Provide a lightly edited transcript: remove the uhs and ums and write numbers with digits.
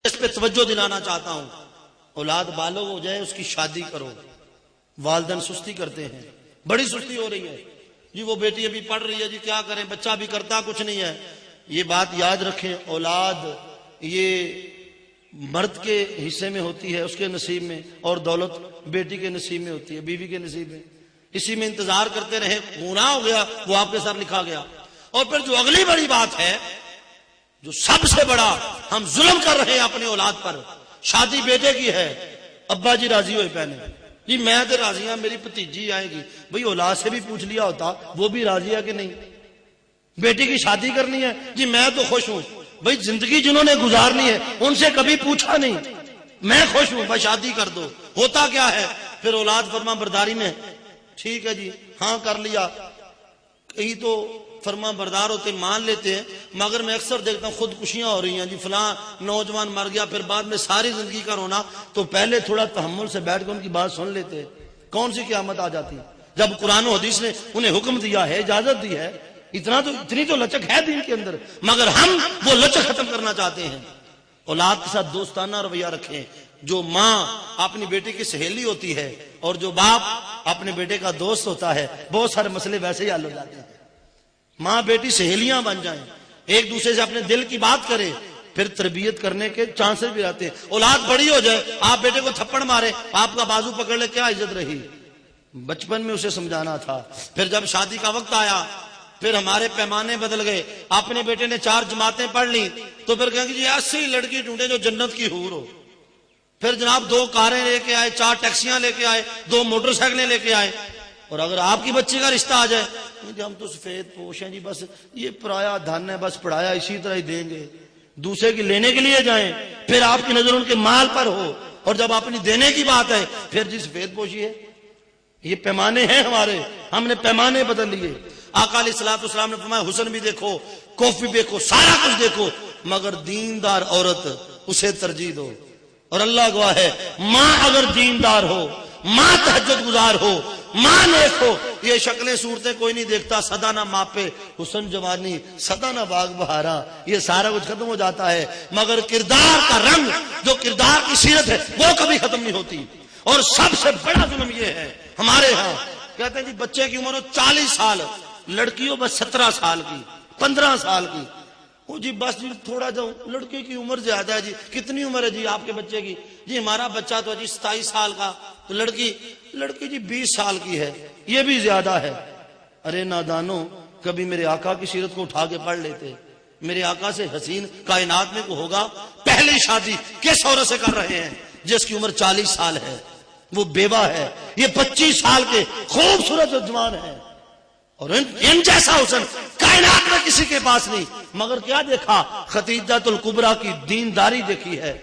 اس پہ توجہ دلانا چاہتا ہوں، اولاد بالغ ہو جائے اس کی شادی کرو۔ والدین سستی کرتے ہیں، بڑی سستی ہو رہی ہے جی، وہ بیٹی ابھی پڑھ رہی ہے جی، کیا کریں، بچہ بھی کرتا کچھ نہیں ہے۔ یہ بات یاد رکھیں، اولاد یہ مرد کے حصے میں ہوتی ہے، اس کے نصیب میں، اور دولت بیٹی کے نصیب میں ہوتی ہے، بیوی کے نصیب میں۔ اسی میں انتظار کرتے رہے، گناہ ہو گیا وہ آپ کے ساتھ لکھا گیا۔ اور پھر جو اگلی بڑی بات ہے، جو سب سے بڑا ہم ظلم کر رہے ہیں اپنی اولاد پر، شادی بیٹے کی ہے، ابا جی راضی ہوئے پہنے جی، میں تو راضی ہوں، میری بھتیجی آئے گی، بھئی اولاد سے بھی پوچھ لیا ہوتا وہ بھی راضی ہے کہ نہیں۔ بیٹی کی شادی کرنی ہے جی، میں تو خوش ہوں، بھئی زندگی جنہوں نے گزارنی ہے ان سے کبھی پوچھا نہیں، میں خوش ہوں، بس شادی کر دو۔ ہوتا کیا ہے پھر اولاد فرما برداری میں، ٹھیک ہے جی ہاں کر لیا، کئی تو فرما بردار ہوتے مان لیتے ہیں، مگر میں اکثر دیکھتا ہوں خودکشیاں ہو رہی ہیں جی، فلاں نوجوان مر گیا، پھر بعد میں ساری زندگی کا رونا، تو پہلے تھوڑا تحمل سے بیٹھ کے ان کی بات سن لیتے، کون سی قیامت آ جاتی جب قرآن و حدیث نے انہیں حکم دیا ہے، اجازت دی ہے، اتنی تو لچک ہے دین کے اندر، مگر ہم وہ لچک ختم کرنا چاہتے ہیں۔ اولاد کے ساتھ دوستانہ رویہ رکھیں۔ جو ماں اپنی بیٹے کی سہیلی ہوتی ہے اور جو باپ اپنے بیٹے کا دوست ہوتا ہے، بہت سارے مسئلے ویسے ہی حل ہو جاتے ہیں۔ ماں بیٹی سہیلیاں بن جائیں، ایک دوسرے سے اپنے دل کی بات کریں، پھر تربیت کرنے کے چانسز بھی رہتے ہیں۔ اولاد بڑی ہو جائے، آپ بیٹے کو تھپڑ مارے، آپ کا بازو پکڑ لے، کیا عزت رہی؟ بچپن میں اسے سمجھانا تھا۔ پھر جب شادی کا وقت آیا، پھر ہمارے پیمانے بدل گئے، اپنے بیٹے نے 4 جماعتیں پڑھ لی تو پھر کہیں گے جی ایسی لڑکی ڈھونڈے جو جنت کی حور ہو۔ پھر جناب 2 کاریں لے کے آئے، 4 ٹیکسیاں لے کے آئے، 2 موٹر سائیکلیں لے کے آئے، اور اگر آپ کی بچی کا رشتہ آ جائے جی ہم تو سفید پوش ہیں جی، بس یہ پرایا دھن ہے، بس پڑھایا اسی طرح ہی دیں گے، دوسرے کی لینے کے لیے جائیں، پھر آپ کی نظر ان کے مال پر ہو، اور جب اپنی دینے کی بات ہے پھر جی سفید پوشی ہے۔ یہ پیمانے ہیں ہمارے، ہم نے پیمانے بدل لیے۔ آقا علیہ الصلوۃ والسلام نے فرمایا حسن بھی دیکھو، کوفی بھی دیکھو، سارا کچھ دیکھو، مگر دیندار عورت اسے ترجیح دو۔ اور اللہ گواہ ہے، ماں اگر دیندار ہو، ماں تہجد گزار ہو، ماں نیک ہو، یہ شکلیں صورتیں کوئی نہیں دیکھتا، سدا نہ ماپے حسن جوانی، سدا نہ باغ بہارا، یہ سارا کچھ ختم ہو جاتا ہے، مگر کردار کا رنگ، جو کردار کی سیرت ہے وہ کبھی ختم نہیں ہوتی۔ اور سب سے بڑا ظلم یہ ہے ہمارے ہاں، کہتے ہیں جی بچے کی عمر ہو 40 سال، لڑکی ہو بس 17 سال کی، 15 سال کی، وہ جی بس جی تھوڑا جو لڑکی کی عمر زیادہ ہے جی، کتنی عمر ہے جی آپ کے بچے کی؟ جی ہمارا بچہ تو جی 27 سال کا، تو لڑکی جی 20 سال کی ہے، یہ بھی زیادہ ہے۔ ارے نادانو، کبھی میرے آقا کی سیرت کو اٹھا کے پڑھ لیتے، میرے آقا سے حسین کائنات میں کو ہوگا۔ پہلی شادی کس عورت سے کر رہے ہیں جس کی عمر 40 سال ہے، وہ بیوہ ہے، یہ 25 سال کے خوبصورت جوان ہے، اور ان جیسا حسن کائنات میں کسی کے پاس نہیں، مگر کیا دیکھا؟ خدیجہ الکبریٰ کی دینداری دیکھی ہے۔